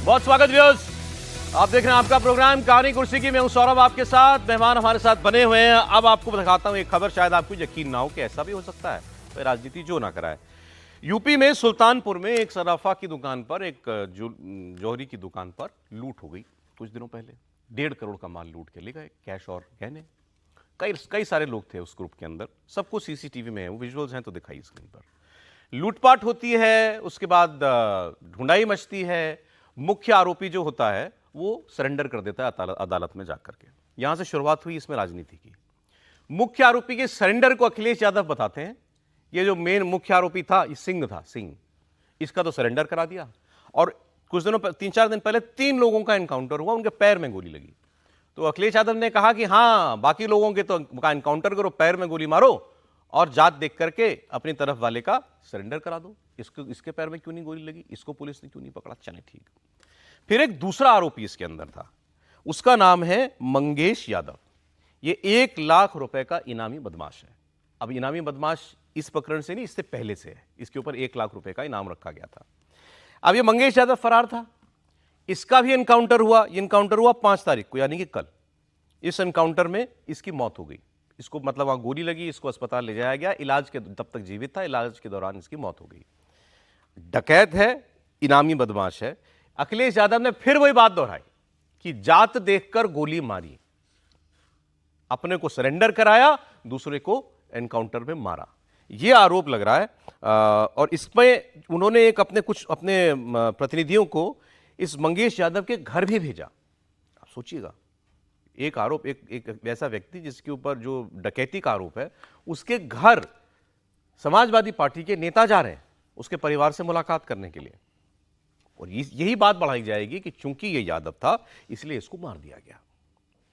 बहुत स्वागत व्यूअर्स, आप देख रहे हैं आपका प्रोग्राम कहानी कुर्सी की। मैं हूं सौरभ आपके साथ। मेहमान हमारे साथ बने हुए हैं। अब आपको दिखाता हूं एक खबर, शायद आपको यकीन ना हो कि ऐसा भी हो सकता है। तो राजनीति जो ना कराए। यूपी में सुल्तानपुर में एक सराफा की दुकान पर, एक जौहरी की दुकान पर लूट हो गई कुछ दिनों पहले। 1.5 करोड़ का माल लूट के ले गए, कैश और गहने। कई सारे लोग थे उस ग्रुप के अंदर, सब कुछ सीसीटीवी में है, वो विजुअल्स हैं तो दिखाई स्क्रीन पर। लूटपाट होती है, उसके बाद ढूंढाई मचती है। मुख्य आरोपी जो होता है वो सरेंडर कर देता है अदालत में जाकर के। यहां से शुरुआत हुई इसमें राजनीति की। मुख्य आरोपी के सरेंडर को अखिलेश यादव बताते हैं। ये जो मेन मुख्य आरोपी था, ये सिंह था, सिंह, इसका तो सरेंडर करा दिया। और कुछ दिनों 3-4 दिन पहले 3 लोगों का एनकाउंटर हुआ, उनके पैर में गोली लगी। तो अखिलेश यादव ने कहा कि हाँ, बाकी लोगों के तो का एनकाउंटर करो, पैर में गोली मारो और जात देख करके अपनी तरफ वाले का सरेंडर करा दो। इसके पैर में क्यों नहीं गोली लगी, इसको पुलिस ने क्यों नहीं पकड़ा, चले ठीक। फिर एक दूसरा आरोपी इसके अंदर था, उसका नाम है मंगेश यादव। ये 1 लाख रुपए का इनामी बदमाश है। अब इनामी बदमाश इस प्रकरण से नहीं, इससे पहले से है। इसके ऊपर 1 लाख रुपए का इनाम रखा गया था। अब ये मंगेश यादव फरार था, इसका भी एनकाउंटर हुआ। एनकाउंटर हुआ 5 तारीख को, यानी कि कल। इस एनकाउंटर में इसकी मौत हो गई। इसको मतलब वहां गोली लगी, इसको अस्पताल ले जाया गया, इलाज के तब तक जीवित था, इलाज के दौरान इसकी मौत हो गई। डकैत है, इनामी बदमाश है। अखिलेश यादव ने फिर वही बात दोहराई कि जात देखकर गोली मारी, अपने को सरेंडर कराया, दूसरे को एनकाउंटर में मारा। यह आरोप लग रहा है। और इसमें उन्होंने अपने प्रतिनिधियों को इस मंगेश यादव के घर भी भेजा। आप सोचिएगा, एक आरोप, एक ऐसा व्यक्ति जिसके ऊपर जो डकैती का आरोप है, उसके घर समाजवादी पार्टी के नेता जा रहे हैं उसके परिवार से मुलाकात करने के लिए। और यही बात बढ़ाई जाएगी कि चूंकि ये यादव था इसलिए इसको मार दिया गया।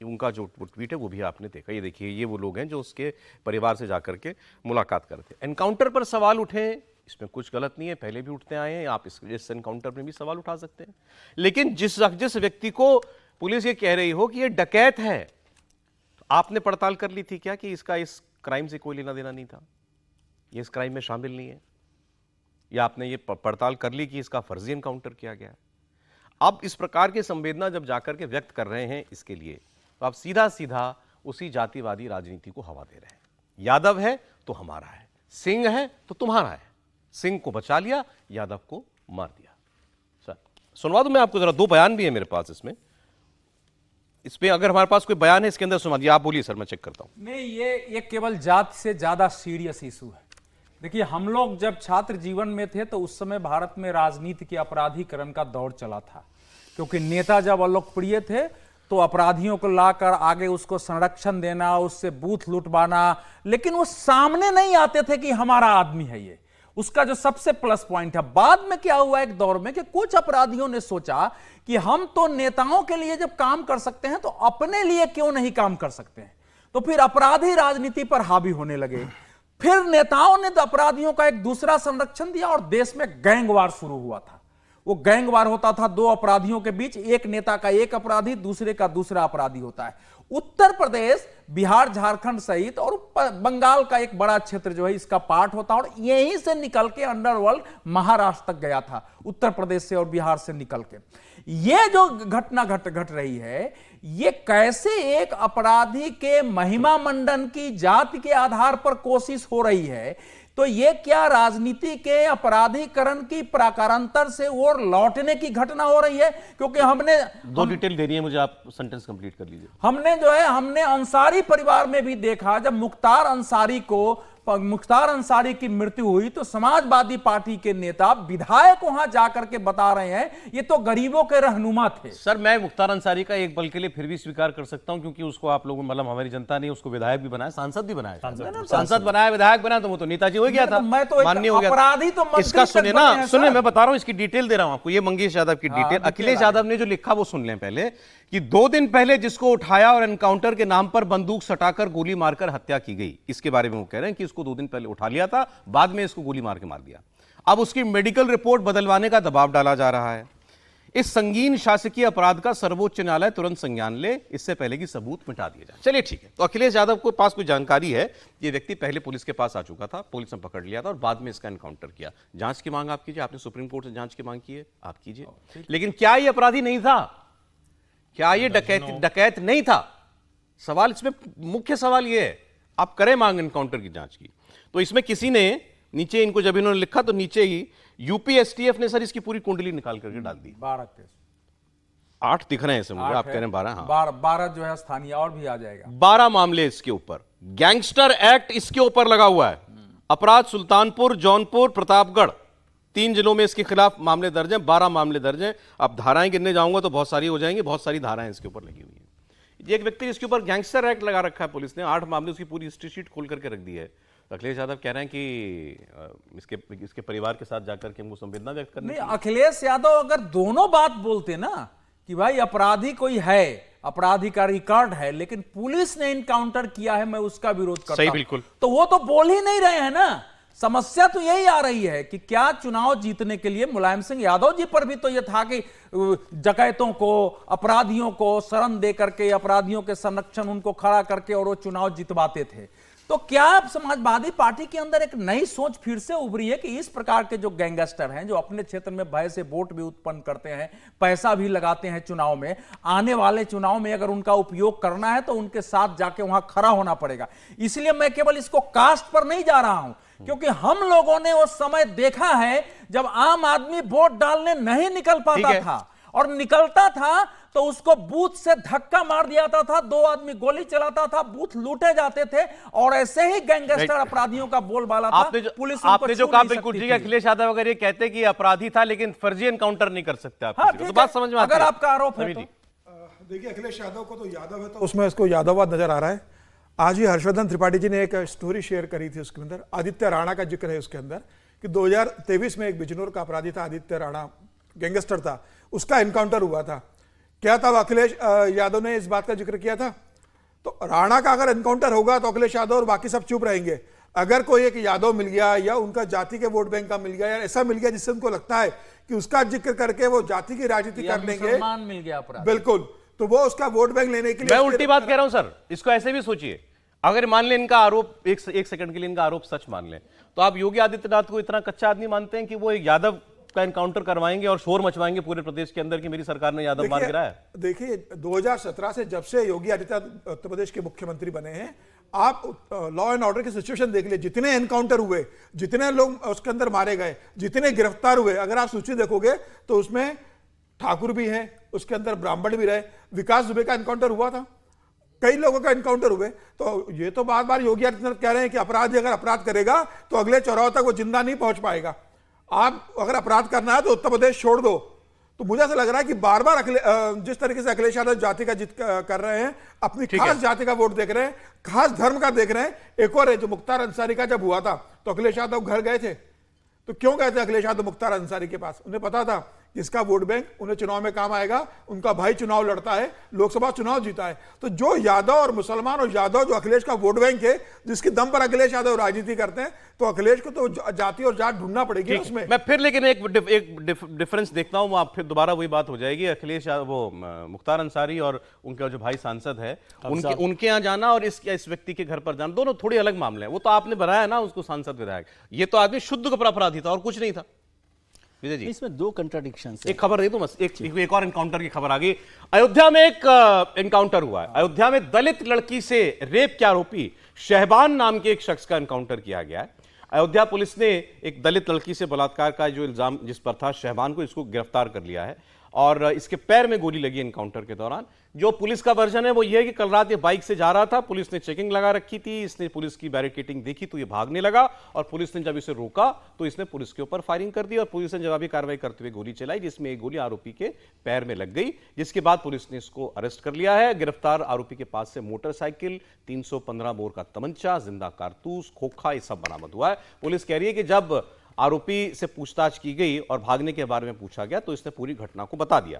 उनका जो ट्वीट है वो भी आपने देखा। ये देखिए, ये वो लोग हैं जो उसके परिवार से जाकर के मुलाकात करते। एनकाउंटर पर सवाल उठे, इसमें कुछ गलत नहीं है, पहले भी उठते आए हैं। आप इस एनकाउंटर में भी सवाल उठा सकते हैं। लेकिन जिस व्यक्ति को पुलिस ये कह रही हो कि ये डकैत है, तो आपने पड़ताल कर ली थी क्या कि इसका इस क्राइम से कोई लेना देना नहीं था, ये इस क्राइम में शामिल नहीं है? या आपने ये पड़ताल कर ली कि इसका फर्जी एनकाउंटर किया गया है? अब इस प्रकार की संवेदना जब जाकर के व्यक्त कर रहे हैं इसके लिए, तो आप सीधा सीधा उसी जातिवादी राजनीति को हवा दे रहे हैं। यादव है तो हमारा है, सिंह है तो तुम्हारा है। सिंह को बचा लिया, यादव को मार दिया। सर सुनवा दूं मैं आपको जरा, 2 बयान भी है मेरे पास इसमें अगर हमारे पास कोई बयान है इसके अंदर सुना दिया। आप बोलिए सर, मैं चेक करता हूं। नहीं, ये केवल जात से ज्यादा सीरियस इशू है। देखिए, हम लोग जब छात्र जीवन में थे तो उस समय भारत में राजनीति के अपराधीकरण का दौर चला था, क्योंकि नेता जब अलोकप्रिय थे तो अपराधियों को लाकर आगे उसको संरक्षण देना, उससे बूथ लुटवाना, लेकिन वो सामने नहीं आते थे कि हमारा आदमी है ये। उसका जो सबसे प्लस पॉइंट है। बाद में क्या हुआ एक दौर में कि कुछ अपराधियों ने सोचा कि हम तो नेताओं के लिए जब काम कर सकते हैं तो अपने लिए क्यों नहीं काम कर सकते हैं। तो फिर अपराधी राजनीति पर हावी होने लगे। फिर नेताओं ने तो अपराधियों का एक दूसरा संरक्षण दिया और देश में गैंगवार शुरू हुआ था। वो गैंगवार होता था 2 अपराधियों के बीच, एक नेता का एक अपराधी, दूसरे का दूसरा अपराधी होता है। उत्तर प्रदेश, बिहार, झारखंड सहित और बंगाल का एक बड़ा क्षेत्र जो है इसका पार्ट होता है। और यहीं से निकल के अंडरवर्ल्ड महाराष्ट्र तक गया था, उत्तर प्रदेश से और बिहार से निकल के। ये जो घटना घट रही है, ये कैसे एक अपराधी के महिमा मंडन की जाति के आधार पर कोशिश हो रही है, तो ये क्या राजनीति के अपराधीकरण की प्रकारांतर से और लौटने की घटना हो रही है? क्योंकि हमने 2 डिटेल दे रही है मुझे, आप सेंटेंस कंप्लीट कर लीजिए। हमने अंसारी परिवार में भी देखा, जब मुख्तार अंसारी की मृत्यु हुई तो समाजवादी पार्टी के नेता, विधायक वहां जाकर के बता रहे हैं ये तो गरीबों के रहनुमा थे। सर, मैं मुख्तार अंसारी का एक पल के लिए फिर भी स्वीकार कर सकता हूं, क्योंकि उसको आप लोगों, मतलब हमारी जनता ने उसको विधायक भी बनाया, सांसद भी बनाया, सांसद बनाया, विधायक बनाया, तो वो तो नेताजी हो गया था, माननीय हो गया। अपराधी तो इसका सुने ना, सुने, मैं बता रहा हूं, इसकी डिटेल दे रहा हूं आपको। ये मंगेश यादव की डिटेल, अखिलेश यादव ने जो लिखा वो सुन लें पहले, कि 2 दिन पहले जिसको उठाया और एनकाउंटर के नाम पर बंदूक सटाकर गोली मारकर हत्या की गई, इसके बारे में वो कह रहे हैं कि इसको 2 दिन पहले उठा लिया था, बाद में इसको गोली मार के मार दिया। अब उसकी मेडिकल रिपोर्ट बदलवाने का दबाव डाला जा रहा है। इस संगीन शासकीय अपराध का सर्वोच्च न्यायालय तुरंत संज्ञान ले, इससे पहले कि सबूत मिटा दिए जाए। चलिए ठीक है, तो अखिलेश यादव को पास कोई जानकारी है, ये व्यक्ति पहले पुलिस के पास आ चुका था, पुलिस ने पकड़ लिया था और बाद में इसका एनकाउंटर किया। जांच की मांग आप कीजिए, आपने सुप्रीम कोर्ट से जांच की मांग की है, आप कीजिए। लेकिन क्या ये अपराधी नहीं था? क्या ये डकैत नहीं था? सवाल इसमें मुख्य सवाल ये है। आप करें मांग एनकाउंटर की जांच की, तो इसमें किसी ने नीचे, इनको जब इन्होंने लिखा तो नीचे ही यूपी एसटीएफ ने सर इसकी पूरी कुंडली निकाल करके डाल दी। 12 केस, 8 दिख रहे हैं इसमें मुझे, आप कह रहे हैं 12। हाँ, 12 जो है स्थानीय, और भी आ जाएगा। 12 मामले इसके ऊपर, गैंगस्टर एक्ट इसके ऊपर लगा हुआ है। अपराध सुल्तानपुर, जौनपुर, प्रतापगढ़, 3 जिलों में इसके खिलाफ मामले दर्ज हैं, 12 मामले दर्ज हैं। अब धाराएं गिनने जाऊंगा तो बहुत सारी हो जाएंगी, बहुत सारी धाराएं इसके ऊपर लगी हुई हैं। एक व्यक्ति जिसके ऊपर गैंगस्टर एक्ट लगा रखा है पुलिस ने, 8 मामले, उसकी पूरी हिस्ट्री शीट खोल करके रख दी है। अखिलेश यादव कह रहे हैं कि इसके परिवार के साथ जाकर के हमको संवेदना व्यक्त करनी नहीं, अखिलेश यादव अगर दोनों बात बोलते ना कि भाई अपराधी कोई है, अपराधी का रिकॉर्ड है, लेकिन पुलिस ने इनकाउंटर किया है, मैं उसका विरोध करता हूं, बिल्कुल, तो वो तो बोल ही नहीं रहे हैं ना। समस्या तो यही आ रही है कि क्या चुनाव जीतने के लिए मुलायम सिंह यादव जी पर भी तो यह था कि डकैतों को, अपराधियों को शरण दे करके, अपराधियों के संरक्षण उनको खड़ा करके और वो चुनाव जितवाते थे। तो क्या अब समाजवादी पार्टी के अंदर एक नई सोच फिर से उभरी है कि इस प्रकार के जो गैंगस्टर हैं, जो अपने क्षेत्र में भय से वोट भी उत्पन्न करते हैं, पैसा भी लगाते हैं चुनाव में, आने वाले चुनाव में अगर उनका उपयोग करना है तो उनके साथ जाके वहां खड़ा होना पड़ेगा। इसलिए मैं केवल इसको कास्ट पर नहीं जा रहा हूं, क्योंकि हम लोगों ने वो समय देखा है जब आम आदमी वोट डालने नहीं निकल पाता था, और निकलता था तो उसको बूथ से धक्का मार दिया जाता था, 2 आदमी गोली चलाता था, बूथ लूटे जाते थे, और ऐसे ही गैंगस्टर अपराधियों का बोलबाला था। पुलिस आपने जो कहा बिल्कुल ठीक है। अखिलेश यादव अगर ये कहते कि अपराधी था लेकिन फर्जी एनकाउंटर नहीं कर सकते आप, हाँ, तो बात समझ में आती है। अगर आपका आरोप है तो देखिए, अखिलेश यादव को तो यादव है तो उसमें इसको यादववाद नजर आ रहा है। आज ही हर्षवर्धन त्रिपाठी जी ने एक स्टोरी शेयर करी थी, उसके अंदर आदित्य राणा का जिक्र है उसके अंदर कि 2023 में एक बिजनौर का अपराधी था, आदित्य राणा, गैंगस्टर था, उसका एनकाउंटर हुआ था। क्या तब अखिलेश यादव ने इस बात का जिक्र किया था? तो राणा का अगर एनकाउंटर होगा तो अखिलेश यादव और बाकी सब चुप रहेंगे। अगर कोई एक यादव मिल गया या उनका जाति के वोट बैंक का मिल गया या ऐसा मिल गया जिससे उनको लगता है कि उसका जिक्र करके वो जाति की राजनीति कर लेंगे, मिल गया बिल्कुल, तो वो उसका वोट बैंक लेने के लिए। मैं उल्टी बात कह रहा हूं सर, इसको ऐसे भी सोचिए। अगर मान लें इनका आरोप, एक सेकंड के लिए इनका आरोप सच मान लें, तो आप योगी आदित्यनाथ को इतना कच्चा आदमी मानते हैं कि वो एक यादव का एनकाउंटर करवाएंगे और शोर मचवाएंगे पूरे प्रदेश के अंदर कि मेरी सरकार ने यादव मार गिराया है? देखिए, 2017 से जब से योगी आदित्यनाथ उत्तर प्रदेश के मुख्यमंत्री बने हैं, आप लॉ एंड ऑर्डर की सिचुएशन देख लीजिए, जितने एनकाउंटर हुए, जितने लोग उसके अंदर मारे गए, जितने गिरफ्तार हुए, अगर आप सूची देखोगे तो उसमें ठाकुर भी हैं, उसके अंदर ब्राह्मण भी रहे, विकास दुबे का एनकाउंटर हुआ था, कई लोगों का एनकाउंटर हुए। तो ये तो बार बार योगी आदित्यनाथ कह रहे हैं कि अपराधी अगर अपराध करेगा तो अगले चौराहों तक वो जिंदा नहीं पहुंच पाएगा। आप अगर अपराध करना है तो उत्तर प्रदेश छोड़ दो। तो मुझे ऐसा लग रहा है कि बार बार जिस तरीके से अखिलेश यादव जाति का जिद कर रहे हैं, अपनी खास जाति का वोट देख रहे हैं, खास धर्म का देख रहे हैं। एक और है, जो मुख्तार अंसारी का जब हुआ था तो अखिलेश यादव घर गए थे, तो क्यों गए थे अखिलेश यादव मुख्तार अंसारी के पास? उन्हें पता था जिसका वोट बैंक उन्हें चुनाव में काम आएगा, उनका भाई चुनाव लड़ता है, लोकसभा चुनाव जीता है। तो जो यादव और मुसलमान और यादव जो अखिलेश का वोट बैंक है, जिसके दम पर अखिलेश यादव राजनीति करते हैं, तो अखिलेश को तो जाति और जात ढूंढना पड़ेगी उसमें। मैं फिर लेकिन एक डिफरेंस देखता हूं, आप फिर दोबारा वही बात हो जाएगी। अखिलेश वो मुख्तार अंसारी और उनका जो भाई सांसद है, उनके यहाँ जाना और इस व्यक्ति के घर पर जाना, दोनों थोड़े अलग मामले हैं। वो तो आपने बनाया ना उसको सांसद विधायक, ये तो आदमी शुद्ध अपराधी था और कुछ नहीं था। विजय जी, इसमें 2 कंट्राडिक्शन है। एक खबर दे दो बस, एक और एनकाउंटर की खबर आ गई। अयोध्या में एक एनकाउंटर हुआ है। अयोध्या में दलित लड़की से रेप के आरोपी शहबान नाम के एक शख्स का एनकाउंटर किया गया है। अयोध्या पुलिस ने एक दलित लड़की से बलात्कार का जो इल्जाम जिस पर था, शहबान को, इसको गिरफ्तार कर लिया है और इसके पैर में गोली लगी एनकाउंटर के दौरान। जो पुलिस का वर्जन है वो ये है कि कल रात ये बाइक से जा रहा था, पुलिस ने चेकिंग लगा रखी थी, इसने पुलिस की बैरिकेडिंग देखी तो ये भागने लगा और पुलिस ने जब इसे रोका तो इसने पुलिस के ऊपर फायरिंग कर दी और पुलिस ने जवाबी कार्रवाई करते हुए गोली चलाई, जिसमें एक गोली आरोपी के पैर में लग गई, जिसके बाद पुलिस ने इसको अरेस्ट कर लिया है। गिरफ्तार आरोपी के पास से मोटरसाइकिल, 315 बोर का तमंचा, जिंदा कारतूस, खोखा, ये सब बरामद हुआ है। पुलिस कह रही है कि जब आरोपी से पूछताछ की गई और भागने के बारे में पूछा गया तो इसने पूरी घटना को बता दिया।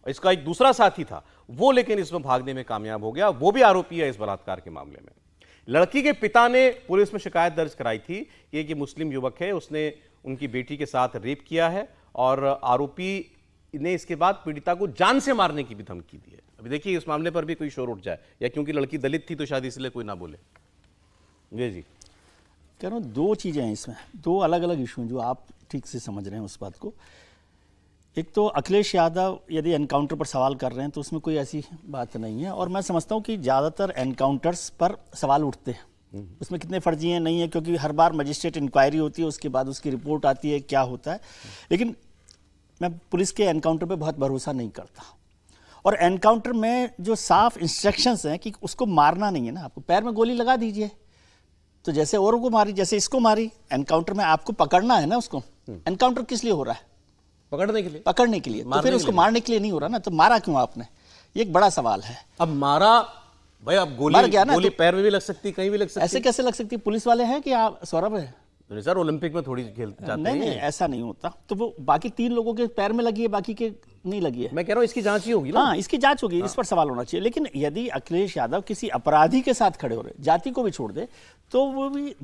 इसका एक दूसरा साथी था, वो लेकिन इसमें भागने में कामयाब हो गया, वो भी आरोपी है इस बलात्कार के मामले में। लड़की के पिता ने पुलिस में शिकायत दर्ज कराई थी कि मुस्लिम युवक है, उसने उनकी बेटी के साथ रेप किया है और आरोपी ने इसके बाद पीड़िता को जान से मारने की भी धमकी दी है। अभी देखिए इस मामले पर भी कोई शोर उठ जाए, या क्योंकि लड़की दलित थी तो शायद इसलिए कोई ना बोले। जी कह रहा हूँ दो चीज़ें हैं इसमें, दो अलग अलग इशू हैं जो आप ठीक से समझ रहे हैं उस बात को। एक तो अखिलेश यादव यदि एनकाउंटर पर सवाल कर रहे हैं तो उसमें कोई ऐसी बात नहीं है, और मैं समझता हूँ कि ज़्यादातर एनकाउंटर्स पर सवाल उठते हैं, उसमें कितने फर्जी हैं नहीं है, क्योंकि हर बार मजिस्ट्रेट इंक्वायरी होती है, उसके बाद उसकी रिपोर्ट आती है क्या होता है। लेकिन मैं पुलिस के एनकाउंटर पे बहुत भरोसा नहीं करता, और एनकाउंटर में जो साफ इंस्ट्रक्शंस हैं कि उसको मारना नहीं है ना, आपको पैर में गोली लगा दीजिए तो जैसे औरों को मारी, जैसे इसको मारी, एनकाउंटर में आपको पकड़ना है ना उसको। एनकाउंटर किस लिए हो रहा है? पकड़ने के लिए, पकड़ने के लिए। तो फिर उसको मारने के लिए नहीं हो रहा ना, तो मारा क्यों आपने? ये एक बड़ा सवाल है। अब मारा भाई, अब गोली मर गया ना, गोली तो पैर में भी लग सकती, कहीं भी लग सकती। ऐसे कैसे लग सकती है? पुलिस वाले हैं कि आप सौरभ है? नहीं सर, ओलंपिक में थोड़ी खेलते जाते नहीं, ऐसा नहीं होता। तो वो बाकी 3 लोगों के पैर में लगी है, बाकी के नहीं लगी है। मैं कह रहा हूँ इसकी जांच ही होगी ना। हाँ, इसकी जांच होगी, इस पर सवाल होना चाहिए। लेकिन यदि अखिलेश यादव किसी अपराधी के साथ खड़े हो रहे, जाति को भी छोड़ दे, तो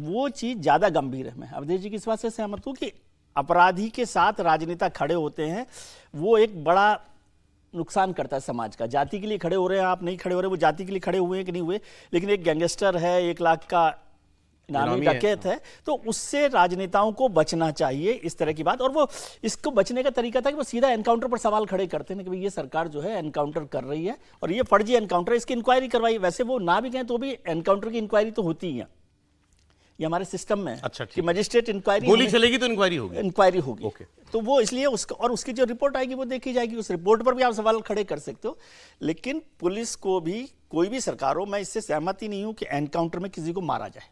वो चीज ज्यादा गंभीर है। मैं अवधेश जी की इस बात से सहमत हूं कि अपराधी के साथ राजनेता खड़े होते हैं, वो एक बड़ा नुकसान करता है समाज का। जाति के लिए खड़े हो रहे हैं, आप नहीं खड़े हो रहे, वो जाति के लिए खड़े हुए हैं कि नहीं हुए, लेकिन एक गैंगस्टर है, 1 लाख का इनामी डकैत है, तो उससे राजनेताओं को बचना चाहिए इस तरह की बात। और वो इसको बचने का तरीका था कि वो सीधा एनकाउंटर पर सवाल खड़े करते हैं कि भाई ये सरकार जो है एनकाउंटर कर रही है और ये फर्जी एनकाउंटर, इसकी इंक्वायरी करवाई। वैसे वो ना भी गए तो भी एनकाउंटर की इंक्वायरी तो होती ही है, ये हमारे सिस्टम में है। अच्छा, कि मजिस्ट्रेट इंक्वायरी, गोली चलेगी तो इंक्वायरी होगी, इंक्वायरी होगी। ओके। तो वो इसलिए उसका, और उसकी जो रिपोर्ट आएगी वो देखी जाएगी, उस रिपोर्ट पर भी आप सवाल खड़े कर सकते हो। लेकिन पुलिस को भी, कोई भी सरकार हो, मैं इससे सहमत ही नहीं हूं कि एनकाउंटर में किसी को मारा जाए।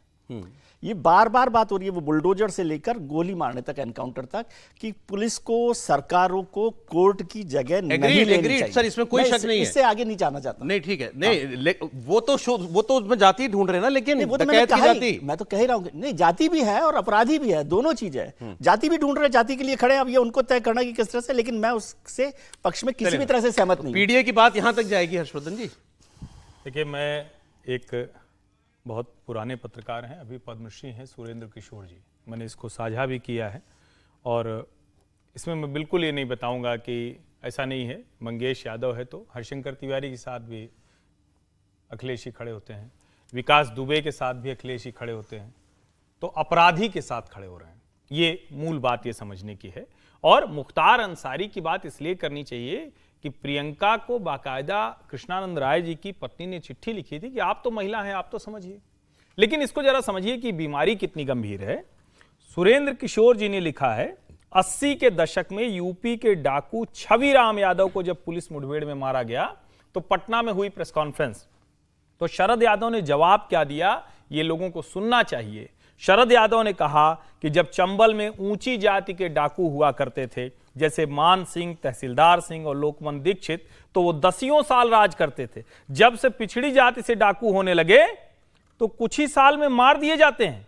ये बार बार बात हो रही है, वो बुलडोजर से लेकर गोली मारने तक, एनकाउंटर तक, कि पुलिस को, सरकारों को कोर्ट की जगह नहीं लेनी चाहिए। सर इसमें कोई शक नहीं है, इससे आगे नहीं जाना चाहता। नहीं ठीक है, नहीं वो तो उसमें जाति ढूंढ रहे हैं ना, लेकिन वो तो डकैत की जाति, मैं तो कह ही रहा हूँ, नहीं जाति भी है और अपराधी भी है, दोनों चीजें है। जाति भी ढूंढ रहे हैं, जाति के लिए खड़े हैं, अब ये उनको तय करना कि किस तरह से, लेकिन मैं उससे पक्ष में किसी भी तरह से सहमत नहीं। पीडीए की बात यहां तक जाएगी हर्षवर्धन जी? देखिए, मैं एक बहुत पुराने पत्रकार हैं, अभी पद्मश्री हैं, सुरेंद्र किशोर जी, मैंने इसको साझा भी किया है, और इसमें मैं बिल्कुल ये नहीं बताऊंगा कि ऐसा नहीं है। मंगेश यादव है तो हरशंकर तिवारी के साथ भी अखिलेश जी खड़े होते हैं, विकास दुबे के साथ भी अखिलेश जी खड़े होते हैं, तो अपराधी के साथ खड़े हो रहे हैं। ये मूल बात ये समझने की है। और मुख्तार अंसारी की बात इसलिए करनी चाहिए कि प्रियंका को बाकायदा कृष्णानंद राय जी की पत्नी ने चिट्ठी लिखी थी कि आप तो महिला हैं, आप तो समझिए। लेकिन इसको जरा समझिए कि बीमारी कितनी गंभीर है। सुरेंद्र किशोर जी ने लिखा है, 80 के दशक में यूपी के डाकू छविराम यादव को जब पुलिस मुठभेड़ में मारा गया तो पटना में हुई प्रेस कॉन्फ्रेंस, तो शरद यादव ने जवाब क्या दिया, ये लोगों को सुनना चाहिए। शरद यादव ने कहा कि जब चंबल में ऊंची जाति के डाकू हुआ करते थे, जैसे मान सिंह, तहसीलदार सिंह और लोकमन दीक्षित, तो वो 10 साल राज करते थे। जब से पिछड़ी जाति से डाकू होने लगे तो कुछ ही साल में मार दिए जाते हैं।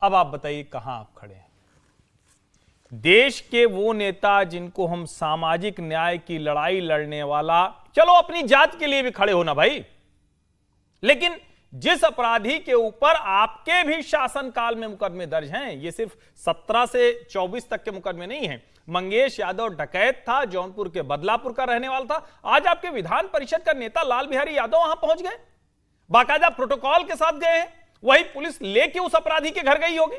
अब आप बताइए कहां आप खड़े हैं? देश के वो नेता जिनको हम सामाजिक न्याय की लड़ाई लड़ने वाला, चलो अपनी जात के लिए भी खड़े होना भाई, लेकिन जिस अपराधी के ऊपर आपके भी शासनकाल में मुकदमे दर्ज हैं, ये सिर्फ 17 से 24 तक के मुकदमे नहीं हैं। मंगेश यादव डकैत था, जौनपुर के बदलापुर का रहने वाला था, आज आपके विधान परिषद का नेता लाल बिहारी यादव वहां पहुंच गए, बाकायदा प्रोटोकॉल के साथ गए हैं, वही पुलिस लेके उस अपराधी के घर गई होगी।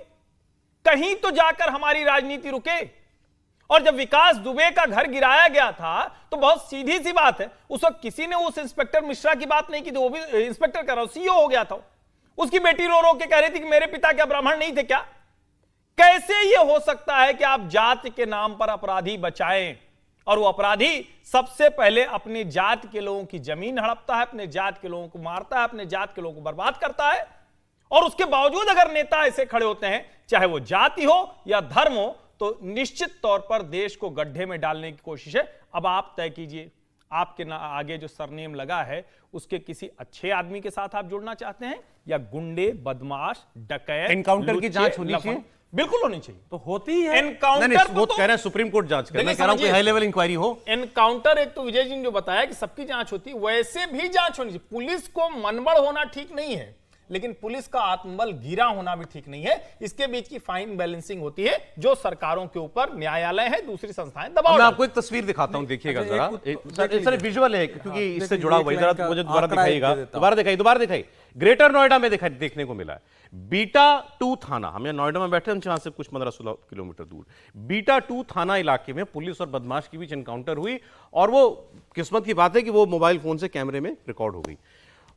कहीं तो जाकर हमारी राजनीति रुके। और जब विकास दुबे का घर गिराया गया था तो बहुत सीधी सी बात है, उस वक्त किसी ने उस इंस्पेक्टर मिश्रा की बात नहीं की थी, वो भी इंस्पेक्टर कर रहा, सीओ हो गया था। उसकी बेटी रो रो के कह रही थी कि मेरे पिता क्या ब्राह्मण नहीं थे क्या? कैसे यह हो सकता है कि आप जाति के नाम पर अपराधी बचाएं, और वो अपराधी सबसे पहले अपनी जात के लोगों की जमीन हड़पता है, अपने जात के लोगों को मारता है, अपने जात के लोगों को बर्बाद करता है। और उसके बावजूद अगर नेता ऐसे खड़े होते हैं, चाहे वो जाति हो या धर्म हो, तो निश्चित तौर पर देश को गड्ढे में डालने की कोशिश है। अब आप तय कीजिए, आपके आगे जो सरनेम लगा है उसके किसी अच्छे आदमी के साथ आप जुड़ना चाहते हैं या गुंडे, बदमाश, डकैत? एनकाउंटर की जांच होनी चाहिए, बिल्कुल होनी चाहिए। तो होती है एनकाउंटर वो कह रहे हैं सुप्रीम कोर्ट जांच करे, मैं कह रहा हूं कि हाई लेवल इंक्वायरी हो। एनकाउंटर, एक तो विजय जी ने जो बताया कि सबकी जांच होती है, वैसे भी जांच होनी चाहिए। पुलिस को मनबड़ होना ठीक नहीं है, लेकिन पुलिस का आत्मबल गिरा होना भी ठीक नहीं है। इसके बीच की फाइन बैलेंसिंग होती है जो सरकारों के ऊपर न्यायालय है, दूसरी संस्थाएं दबाव मैं डालती आपको एक तस्वीर दिखाता हूं, देखिएगा अच्छा, जरा। सर विजुअल है क्योंकि इससे देखिए, जुड़ा एक हुआ है, लाइन जरा का मुझे दोबारा आंकड़ा दिखाइएगा, एक दे देता हूं। दोबारा दिखाई। ग्रेटर नोएडा में देखने को मिला है बीटा 2 थाना, हम यहाँ नोएडा में बैठे हैं, यहाँ से कुछ 15-16 किलोमीटर दूर बीटा 2 थाना इलाके में पुलिस और बदमाश के बीच एनकाउंटर हुई, और वो किस्मत की बात है कि वो मोबाइल फोन से कैमरे में रिकॉर्ड हो गई।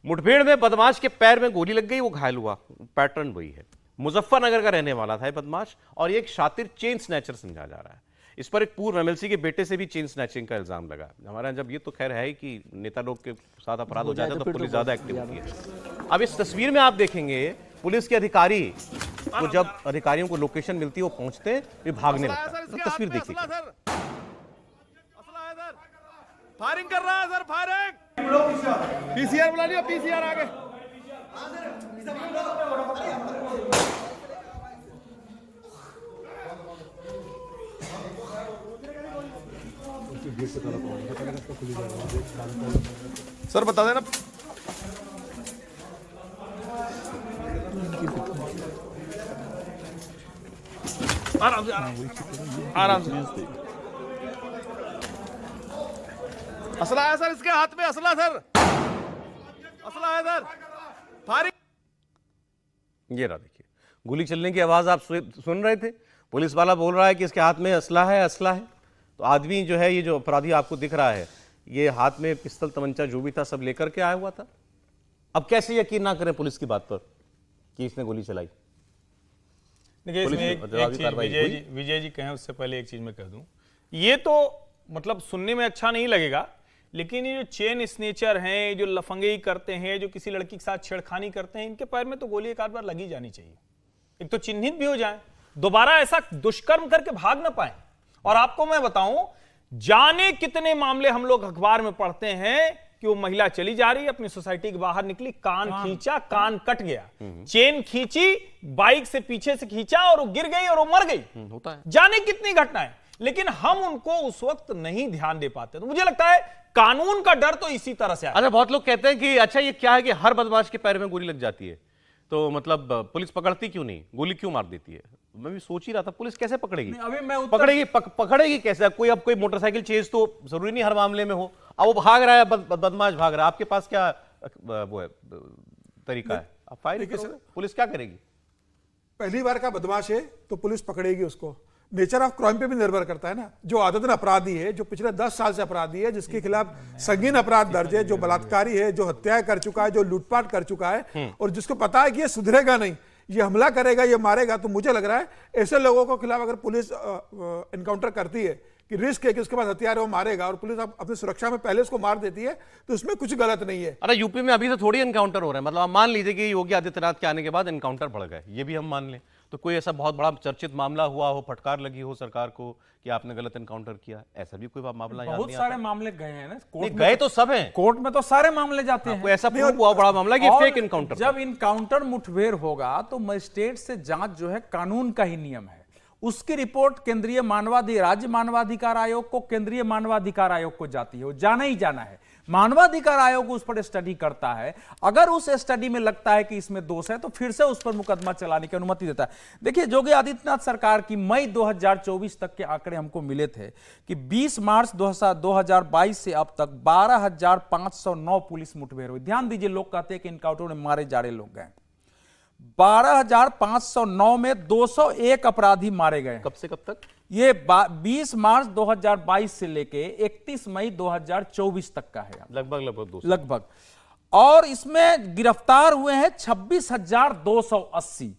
मुठभेड़ में बदमाश के पैर में गोली लग गई, वो घायल हुआ। पैटर्न वही है, मुजफ्फरनगर का रहने वाला था ये बदमाश, और ये एक शातिर चेन स्नैचर समझा जा रहा है। इस पर एक पूर्व एमएलसी के बेटे से भी चेन स्नैचिंग का इल्जाम लगा। हमारे यहाँ जब ये तो खैर है ही कि नेता लोग के साथ अपराध हो जाता है तो पुलिस ज्यादा एक्टिव होती है। अब इस तस्वीर में आप देखेंगे पुलिस के अधिकारी को, जब अधिकारियों को लोकेशन मिलती है वो पहुंचते हैं, ये भागने लगता है। तो तस्वीर देखिए, फायरिंग कर रहा है सर, फायरिंग। पीसीआर बुला लिया, पीसीआर आगे। सर बता देना। आराम से, आराम से। असला है सर, इसके हाथ में असला सर, असला है सर। फायरिंग। ये रहा देखिए, गोली चलने की आवाज आप सुन रहे थे। पुलिस वाला बोल रहा है कि इसके हाथ में असला है, असला है। तो आदमी जो है, ये जो अपराधी आपको दिख रहा है, ये हाथ में पिस्तल तमंचा जो भी था सब लेकर के आया हुआ था। अब कैसे यकीन ना करें पुलिस की बात पर कि इसने गोली चलाई? देखिए, इसमें एक चीज विजय जी कहें उससे पहले एक चीज मैं कह दूं, ये तो मतलब सुनने में अच्छा नहीं लगेगा, लेकिन ये जो चेन स्नेचर हैं, जो लफंगेई करते हैं, जो किसी लड़की के साथ छेड़खानी करते हैं, इनके पैर में तो गोली एक आध बार लगी जानी चाहिए। एक तो चिन्हित भी हो जाए, दोबारा ऐसा दुष्कर्म करके भाग ना पाए। और आपको मैं बताऊं, जाने कितने मामले हम लोग अखबार में पढ़ते हैं कि वो महिला चली जा रही है, अपनी सोसाइटी के बाहर निकली, कान खींचा, कान कट गया, चेन खींची, बाइक से पीछे से खींचा और वो गिर गई और वो मर गई। होता है, जाने कितनी घटनाएं, लेकिन हम उनको उस वक्त नहीं ध्यान दे पाते। तो मुझे लगता है कानून का डर तो इसी तरह से है। अच्छा, बहुत लोग कहते हैं कि अच्छा ये क्या है कि हर बदमाश के पैर में गोली लग जाती है, तो मतलब पुलिस पकड़ती क्यों नहीं, गोली क्यों मार देती है? मैं भी सोच ही रहा था पुलिस कैसे पकड़ेगी? अभी मैं पकड़ेगी कैसे? अब कोई मोटरसाइकिल चेज तो जरूरी नहीं हर मामले में हो। अब वो भाग रहा है, बदमाश भाग रहा है, आपके पास क्या वो है तरीका है? आप फायरिंग करोगे, पुलिस क्या करेगी? पहली बार का बदमाश है तो पुलिस पकड़ेगी उसको। नेचर ऑफ क्राइम पे भी निर्भर करता है ना। जो आदतन अपराधी है, जो पिछले 10 साल से अपराधी है, जिसके खिलाफ संगीन अपराध दर्ज है, जो बलात्कारी है, जो हत्याएं कर चुका है, जो लूटपाट कर चुका है, और जिसको पता है कि ये सुधरेगा नहीं, ये हमला करेगा, ये मारेगा, तो मुझे लग रहा है ऐसे लोगों को खिलाफ अगर पुलिस एनकाउंटर करती है कि रिस्क है कि उसके पास हथियार है, वो मारेगा, और पुलिस अपनी सुरक्षा में पहले उसको मार देती है, तो इसमें कुछ गलत नहीं है। अरे यूपी में अभी से थोड़ी एनकाउंटर हो रहा है, मतलब आप मान लीजिए कि योगी आदित्यनाथ के आने के बाद एनकाउंटर बढ़ गए, ये भी हम मान लें, तो कोई ऐसा बहुत बड़ा चर्चित मामला हुआ हो, फटकार लगी हो सरकार को कि आपने गलत एनकाउंटर किया, ऐसा भी कोई मामला याद बहुत नहीं सारे आता? मामले गए हैं ना कोर्ट में, गए तो सब हैं, कोर्ट में तो सारे मामले जाते हैं। कोई ऐसा प्रूफ हुआ बड़ा मामला कि और फेक एनकाउंटर? जब इनकाउंटर मुठभेड़ होगा तो मजिस्ट्रेट से जांच जो है कानून का ही नियम है, उसकी रिपोर्ट केंद्रीय राज्य मानवाधिकार आयोग को, केंद्रीय मानवाधिकार आयोग को जाती है, वो जाना ही जाना है। मानवाधिकार आयोग उस पर स्टडी करता है, अगर उस स्टडी में लगता है कि इसमें दोष है तो फिर से उस पर मुकदमा चलाने की अनुमति देता है। देखिए, योगी आदित्यनाथ सरकार की मई 2024 तक के आंकड़े हमको मिले थे कि 20 मार्च 2022 से अब तक 12,509 पुलिस मुठभेड़ हुई। ध्यान दीजिए, लोग कहते हैं कि इनकाउंटर में मारे जा रहे लोग गए, 12,509 में 201 अपराधी मारे गए। कब से कब तक? ये 20 मार्च 2022 से लेके 31 मई 2024 तक का है, लगभग। और इसमें गिरफ्तार हुए हैं 26,280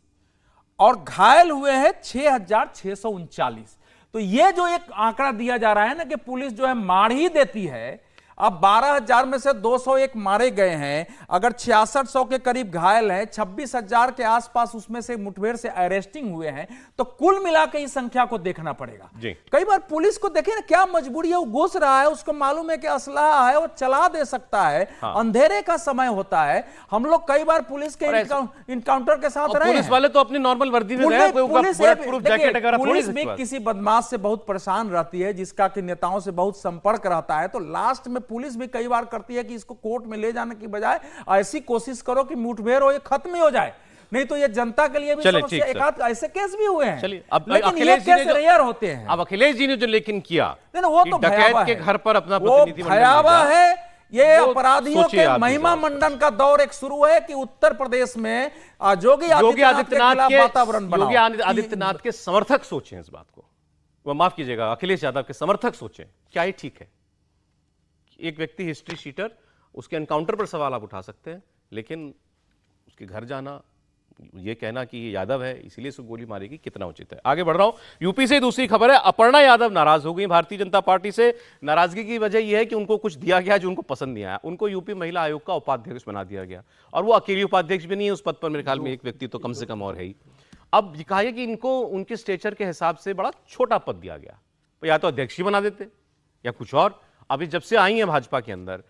और घायल हुए हैं 6,639। तो ये जो एक आंकड़ा दिया जा रहा है ना कि पुलिस जो है मार ही देती है, अब 12,000 में से 201 मारे गए हैं, अगर 6600 के करीब घायल हैं, 26,000 के आसपास उसमें से मुठभेड़ से अरेस्टिंग हुए हैं, तो कुल मिलाकर इस संख्या को देखना पड़ेगा। कई बार पुलिस को देखें ना, क्या मजबूरी है, वो घुस रहा है, उसको मालूम है कि असलहा है, वो चला दे सकता है। हाँ। अंधेरे का समय होता है, हम लोग कई बार पुलिस के इनकाउंटर के साथ रहे, पुलिस वाले तो अपनी नॉर्मल वर्दी में रहे, पुलिस भी किसी बदमाश से बहुत परेशान रहती है, जिसका कि नेताओं से बहुत संपर्क रहता है, तो लास्ट में पुलिस भी कई बार करती है कि इसको कोर्ट में ले जाने की बजाय ऐसी कोशिश करो कि मुठभेड़ हो, ये खत्म ही हो जाए, नहीं तो ये जनता के लिए भी चलिए, समस्या। ठीक, एक आध ऐसे केस भी हुए हैं, चलिए, अब लेकिन ये अखिलेश जी ने केस जो- रेयर होते हैं। अब अखिलेश जी ने जो लेकिन किया नहीं, वो कि तो डकैत भयावह के है। घर पर अपना वो प्रतिनिधि मंडल भयावह भेजा। है। ये वो अपराधियों सोचिए के आप महिमा इस बात मंडन का दौर एक शुरू है कि उत्तर प्रदेश में योगी आदित्यनाथ के खिलाफ वातावरण बनाओ। योगी आदित्यनाथ के समर्थक सोचें इस बात को, वो माफ कीजिएगा, अखिलेश यादव के समर्थक सोचें, क्या ये ठीक है? एक व्यक्ति हिस्ट्री शीटर, उसके एनकाउंटर पर सवाल आप उठा सकते हैं, लेकिन उसके घर जाना, ये कहना कि ये यादव है इसलिए उसको गोली मारेगी, कितना उचित है? आगे बढ़ रहा हूं। यूपी से दूसरी खबर है, अपर्णा यादव नाराज हो गई भारतीय जनता पार्टी से। नाराजगी की वजह यह है कि उनको कुछ दिया गया जो उनको पसंद नहीं आया। उनको यूपी महिला आयोग का उपाध्यक्ष बना दिया गया, और वो अकेली उपाध्यक्ष भी नहीं है, उस पद पर मेरे ख्याल में एक व्यक्ति तो कम से कम और है ही। अब ये कहा कि इनको उनके स्टेचर के हिसाब से बड़ा छोटा पद दिया गया, तो या तो अध्यक्ष ही बना देते या कुछ और। अभी जब से आई है भाजपा के अंदर,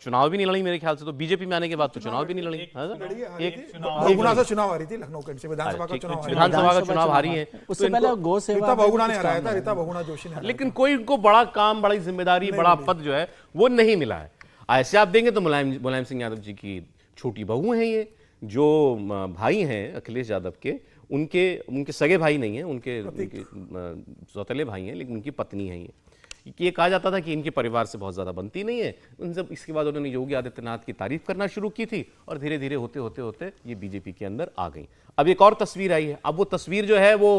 चुनाव भी नहीं लड़ी मेरे ख्याल से, तो बीजेपी में आने के बाद तो चुनाव भी नहीं लड़ी। बहुगुणा से चुनाव हारी थी लखनऊ कैंट से, विधानसभा का चुनाव हारी। विधानसभा का चुनाव हारी है, उससे पहले गौ सेवा रीता बहुगुणा ने हराया था, रीता बहुगुणा जोशी ने हराया लेकिन कोई उनको बड़ा काम, बड़ी जिम्मेदारी, बड़ा पद जो है वो नहीं मिला है। ऐसे आप देंगे तो मुलायम सिंह यादव जी की छोटी बहू हैं ये, जो भाई हैं अखिलेश यादव के, उनके सगे भाई नहीं हैं, उनके सौतेले भाई हैं, लेकिन उनकी पत्नी है ये कहा जाता था कि इनके परिवार से बहुत ज़्यादा बनती नहीं है। उन सब इसके बाद उन्होंने योगी आदित्यनाथ की तारीफ करना शुरू की थी, और धीरे धीरे होते ये बीजेपी के अंदर आ गई। अब एक और तस्वीर आई है, अब वो तस्वीर जो है वो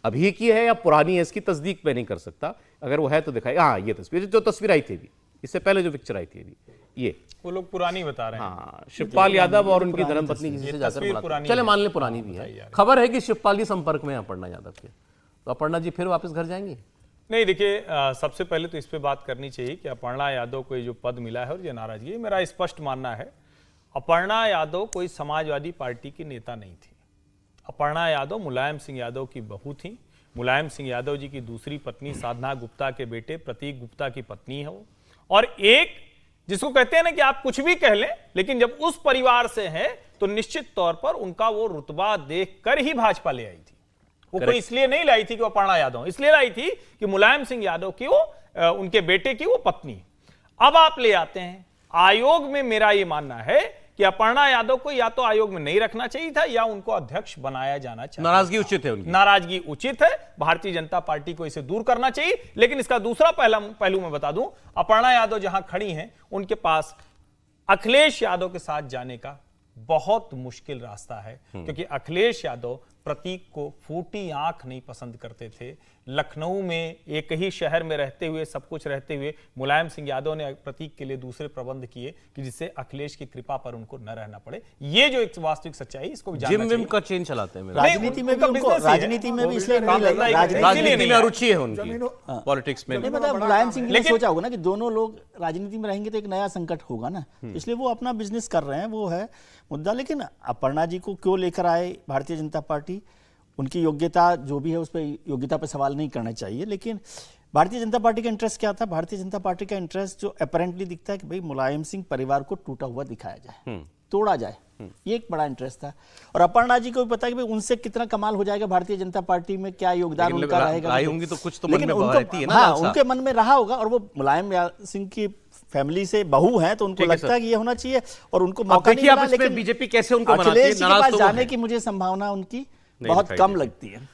अभी की है या पुरानी है, इसकी तस्दीक मैं नहीं कर सकता, अगर वो है तो दिखाई। हाँ, ये तस्वीर जो तस्वीर आई थी अभी, इससे पहले जो पिक्चर आई थी अभी, ये वो लोग पुरानी बता रहे हैं। हाँ, शिवपाल यादव और उनकी धर्मपत्नी किसी से जाकर मुलाकात। चले मान ले पुरानी भी है। खबर है कि शिवपाल जी संपर्क में है अपर्णा यादव के, तो अपर्णा जी फिर वापस घर जाएंगे? नहीं, देखिए, सबसे पहले तो इस पे बात करनी चाहिए कि अपर्णा यादव को ये जो पद मिला है और ये नाराजगी, मेरा स्पष्ट मानना है अपर्णा यादव कोई समाजवादी पार्टी की नेता नहीं थी। अपर्णा यादव मुलायम सिंह यादव की बहू थी। मुलायम सिंह यादव जी की दूसरी पत्नी साधना गुप्ता के बेटे प्रतीक गुप्ता की पत्नी है वो। और एक जिसको कहते हैं ना कि आप कुछ भी कह लें, लेकिन जब उस परिवार से हैं तो निश्चित तौर पर उनका वो रुतबा देखकर ही भाजपा ले आई थी। वो कोई इसलिए नहीं लाई थी कि अपर्णा यादव, इसलिए लाई थी कि मुलायम सिंह यादव की वो उनके बेटे की वो पत्नी। अब आप ले आते हैं आयोग में, मेरा ये मानना है कि अपर्णा यादव को या तो आयोग में नहीं रखना चाहिए था या उनको अध्यक्ष बनाया जाना चाहिए। नाराजगी उचित है उनकी, नाराजगी उचित है, भारतीय जनता पार्टी को इसे दूर करना चाहिए। लेकिन इसका दूसरा पहलू मैं बता दूं, अपर्णा यादव जहां खड़ी हैं उनके पास अखिलेश यादव के साथ जाने का बहुत मुश्किल रास्ता है, क्योंकि अखिलेश यादव प्रतीक को फूटी आंख नहीं पसंद करते थे। लखनऊ में एक ही शहर में रहते हुए, सब कुछ रहते हुए, मुलायम सिंह यादव ने प्रतीक के लिए दूसरे प्रबंध किए कि जिससे अखिलेश की कृपा पर उनको न रहना पड़े। ये जो एक वास्तविक सच्चाई, इसको भी जानना जिम चाहिए। का चेन चलाते हैं राजनीति में भी उनका उनको, business ही है। राजनीति में वो भी इसलिए भी नहीं काम लगा, धंधा राजनीति राजनीति में नहीं रुचि है उनकी, पॉलिटिक्स में। नहीं, मतलब मुलायम सिंह के लिए लेकिन- सोचा होगा ना कि दोनों लोग राजनीति में रहेंगे तो एक नया संकट होगा ना, इसलिए वो अपना बिजनेस कर रहे हैं, वो है मुद्दा। लेकिन अपर्णा जी को क्यों लेकर आए भारतीय जनता पार्टी, उनकी योग्यता जो भी है उस पर योग्यता पर सवाल नहीं करना चाहिए। लेकिन भारतीय जनता पार्टी का इंटरेस्ट क्या था? भारतीय जनता पार्टी का इंटरेस्ट जो अपेरेंटली दिखता है कि भाई मुलायम सिंह परिवार को टूटा हुआ दिखाया जाए, तोड़ा जाए, ये एक बड़ा इंटरेस्ट था। और अपर्णा जी को भी पता है कि भाई उनसे कितना कमाल हो जाएगा भारतीय जनता पार्टी में, क्या योगदान लेकिन उनका रहेगा। राय होंगी तो कुछ तो मन लेकिन में उनको- रहती है ना, हाँ, लालसा। उनके मन में रहा होगा, और वो मुलायम सिंह की फैमिली से बहू हैं तो उनको ठीक है लगता है कि ये होना चाहिए, और उनको मौका देखिए नहीं आप मिला। इसमें लेकिन बीजेपी कैसे उनको मनाती है, अखिलेश जी के नाराज पास तो वो जाने है। की मुझे संभावना उनकी नहीं बहुत दिखाई कम देती। लगती है।